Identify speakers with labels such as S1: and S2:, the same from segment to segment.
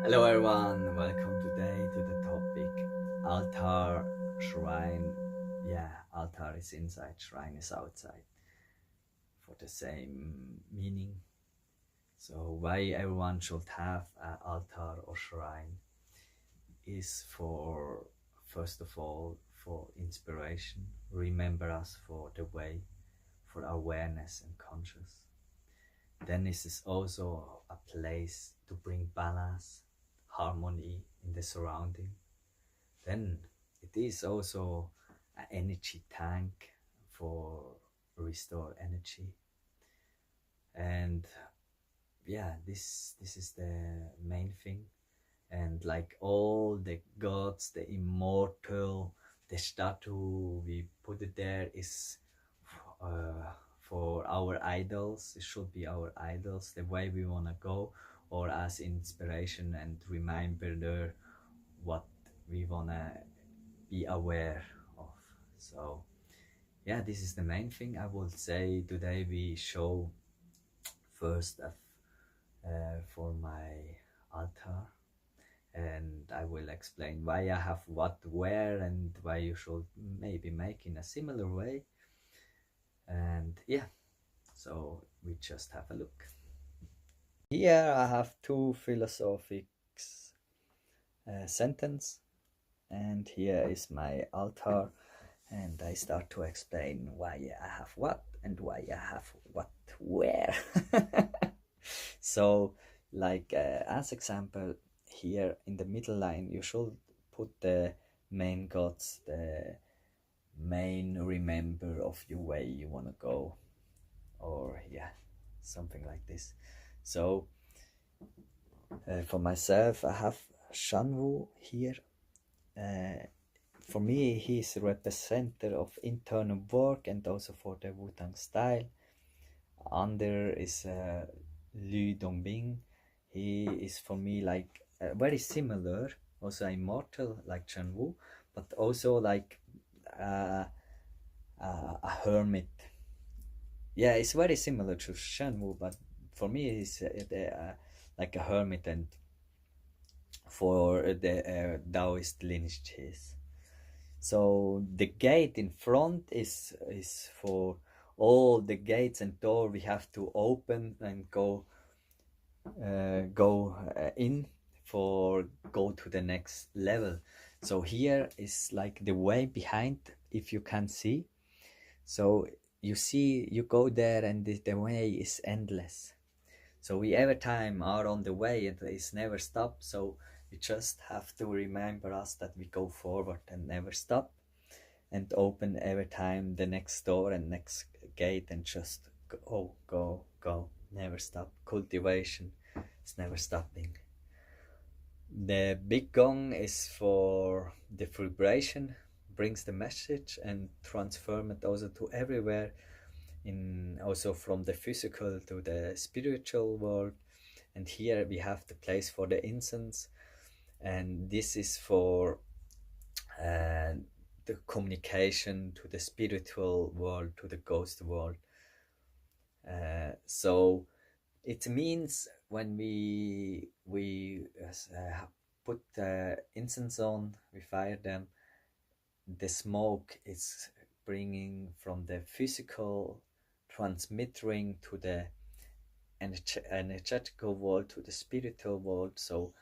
S1: Hello everyone, welcome today to the topic altar, shrine. Yeah, altar is inside, shrine is outside for the same meaning. So why everyone should have an altar or shrine is for, first of all, for inspiration, remember us for the way, for awareness and conscious. Then this is also a place to bring balance, harmony in the surrounding. Then it is also an energy tank for restore energy. And yeah, this is the main thing. And like all the gods, the immortal, the statue we put it there is for our idols. It should be our idols, the way we want to go, or as inspiration and reminder what we want to be aware of. So yeah, this is the main thing I would say. Today we show first for my altar, and I will explain why I have what where and why you should maybe make in a similar way. And yeah, so we just have a look. Here I have two philosophic sentence, and here is my altar, and I start to explain why I have what and why I have what where. So like as example, here in the middle line you should put the main gods, the main remember of your way you want to go, or yeah, something like this. So for myself I have Shanwu here. For me, he's a representative of internal work and also for the Wu-Tang style. Under is Liu Dongbing. He is for me like very similar, also immortal like Chen Wu, but also like a hermit. Yeah, it's very similar to Shen Wu, but for me, he's like a hermit and for the Taoist lineages. So the gate in front is for all the gates and door we have to open and go in for go to the next level. So here is like the way behind, if you can see. So you see, you go there and the way is endless. So we every time are on the way and it's never stop. So we just have to remember us that we go forward and never stop, and open every time the next door and next gate and just go, never stop. Cultivation is never stopping. The big gong is for the vibration, brings the message and transform it also to everywhere, in also from the physical to the spiritual world. And here we have the place for the incense, and this is for the communication to the spiritual world, to the ghost world. So it means when we put the incense on, we fire them, the smoke is bringing from the physical, transmitting to the energetical world, to the spiritual world. So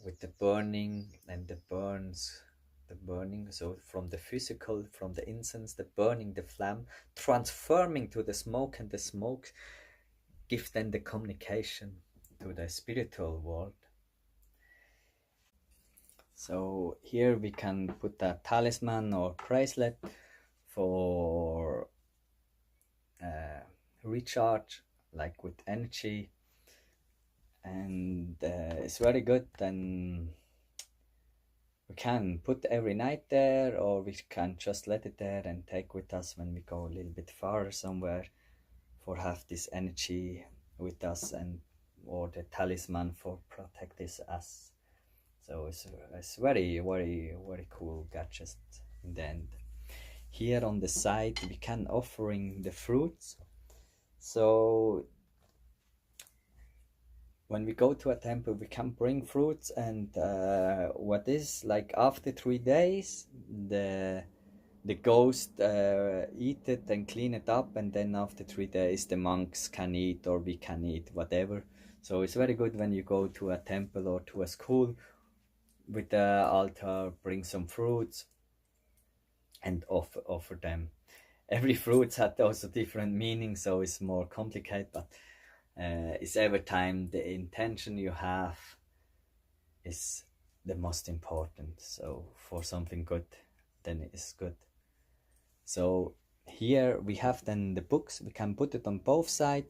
S1: with the burning and the burns, the burning, so from the physical, from the incense, the burning, the flame, transforming to the smoke, and the smoke give then the communication to the spiritual world. So here we can put a talisman or bracelet for recharge, like with energy, and it's very good. Then we can put every night there, or we can just let it there and take with us when we go a little bit farther somewhere, for have this energy with us, and or the talisman for protect us. So it's very cool gadget in the end. Here on the side we can offering the fruits. So when we go to a temple, we can bring fruits, and what is like after 3 days, the ghost eat it and clean it up, and then after 3 days the monks can eat, or we can eat whatever. So it's very good when you go to a temple or to a school with the altar, bring some fruits and offer them. Every fruit had also different meanings, so it's more complicated, but it's every time the intention you have is the most important. So for something good, then it is good. So here we have then the books. We can put it on both sides.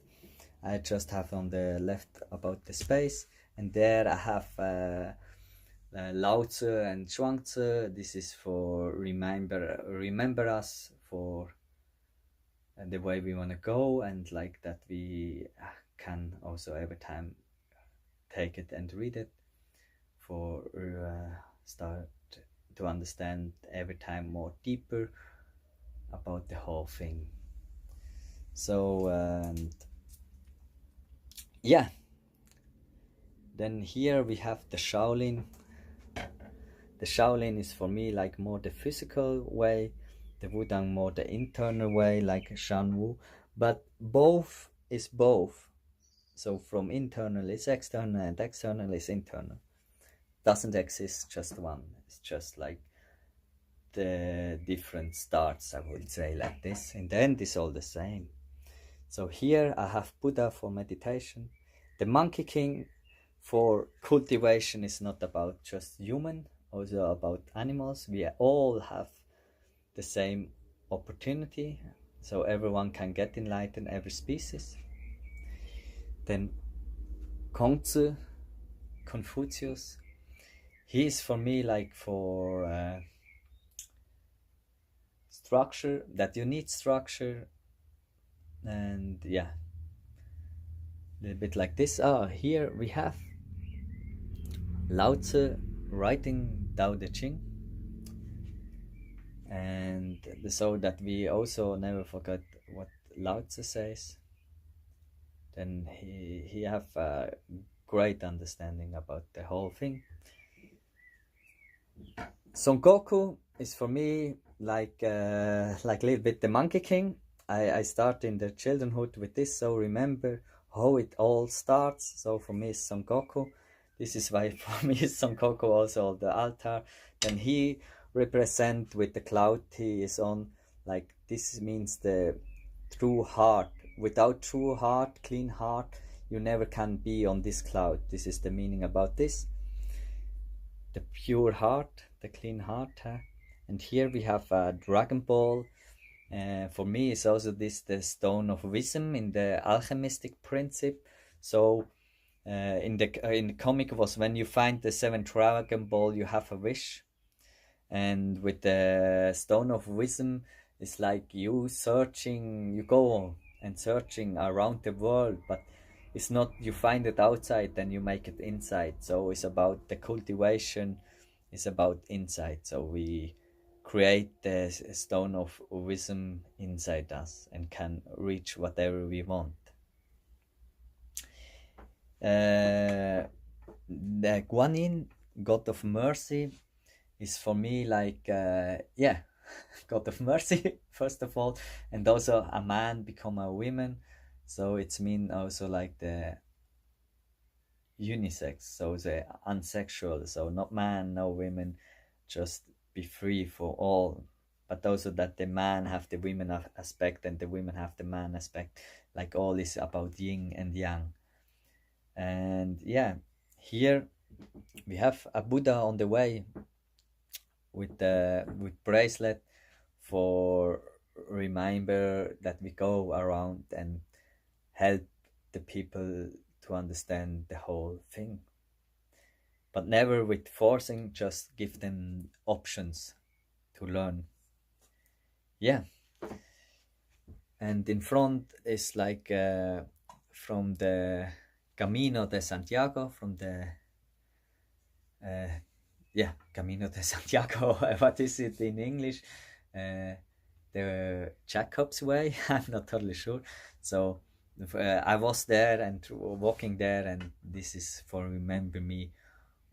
S1: I just have on the left about the space, and there I have Lao Tzu and Zhuang Tzu. This is for remember us for the way we want to go, and like that we can also every time take it and read it for start to understand every time more deeper about the whole thing. So yeah, then here we have the Shaolin. The Shaolin is for me like more the physical way, the Wudang more the internal way, like Shanwu, but both is both. So from internal is external and external is internal. Doesn't exist just one. It's just like the different starts, I would say, like this. In the end, it's all the same. So here I have Buddha for meditation. The Monkey King for cultivation is not about just human, also about animals. We all have the same opportunity, so everyone can get enlightened, every species. Then Kongzi, Confucius, he is for me like for structure, that you need structure, and yeah, a little bit like this. Here we have Lao Tzu writing Tao Te Ching, and so that we also never forget what Lao Tzu says. Then he have a great understanding about the whole thing. Son Goku is for me like a little bit the Monkey King. I start in the childhood with this, so remember how it all starts. So for me, Son Goku. This is why for me Son Goku also the altar. Then he represent with the cloud he is on. Like this means the true heart. Without true heart, clean heart, you never can be on this cloud. This is the meaning about this. The pure heart, the clean heart. And here we have a Dragon Ball. For me, it's also this the stone of wisdom in the alchemistic principle. So in the comic was when you find the 7th Dragon Ball, you have a wish. And with the stone of wisdom, it's like you searching, you go and searching around the world, but it's not you find it outside, then you make it inside. So it's about the cultivation, it's about inside. So we create the stone of wisdom inside us and can reach whatever we want. The Guanyin, God of Mercy, is for me like God of Mercy first of all, and also a man become a woman. So it's mean also like the unisex, so the unsexual, so not man, no women, just be free for all, but also that the man have the women aspect and the women have the man aspect, like all is about yin and yang. And yeah, here we have a Buddha on the way with bracelet for remember that we go around and help the people to understand the whole thing, but never with forcing, just give them options to learn. Yeah, and in front is like from the Camino de Santiago, from the Camino de Santiago. What is it in English? The Jacob's Way. I'm not totally sure. So I was there and walking there, and this is for remember me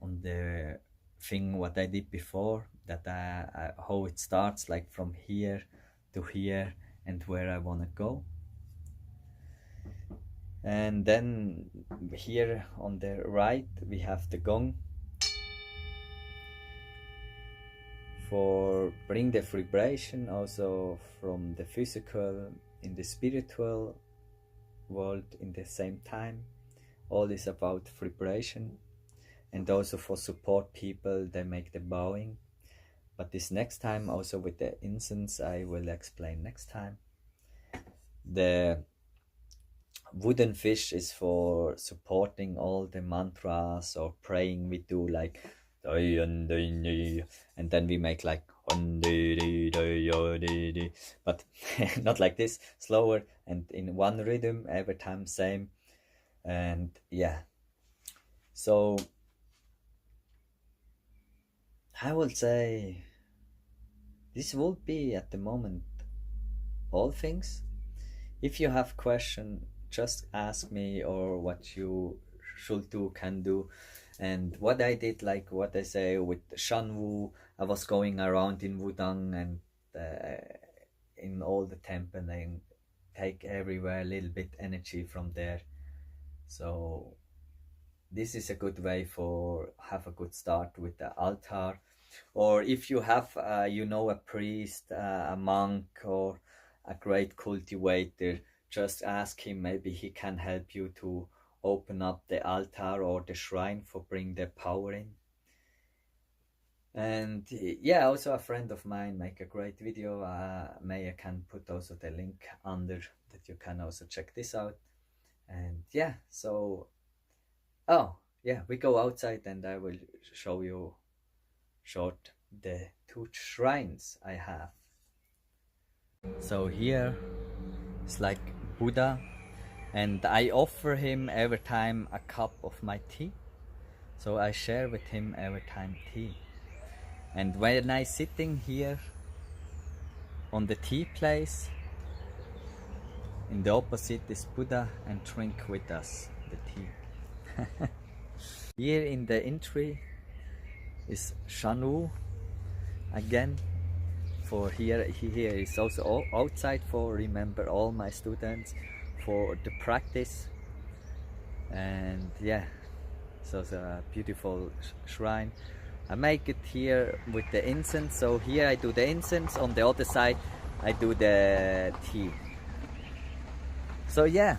S1: on the thing what I did before, that how it starts, like from here to here and where I want to go. And then here on the right we have the gong for bring the vibration also from the physical in the spiritual world in the same time. All is about vibration, and also for support people, they make the bowing. But this next time also with the incense I will explain next time. The wooden fish is for supporting all the mantras or praying we do, like, and then we make like, but not like this, slower and in one rhythm every time, same. And yeah, so I would say this would be at the moment all things. If you have question, just ask me, or what you should do, can do. And what I did, like what I say with Shanwu, I was going around in Wudang and in all the temple and take everywhere a little bit energy from there. So this is a good way for have a good start with the altar. Or if you have a priest, a monk, or a great cultivator, just ask him, maybe he can help you to open up the altar or the shrine for bring the power in. And yeah, also a friend of mine make a great video. May I can put also the link under, that you can also check this out. And yeah, so oh yeah, we go outside and I will show you short the 2 shrines I have. So here it's like Buddha, and I offer him every time a cup of my tea. So I share with him every time tea. And when I sitting here on the tea place, in the opposite is Buddha and drink with us the tea. Here in the entry is Shanu again. For here is also outside for remember all my students for the practice. And yeah, so it's a beautiful shrine. I make it here with the incense. So here I do the incense, on the other side I do the tea. So yeah,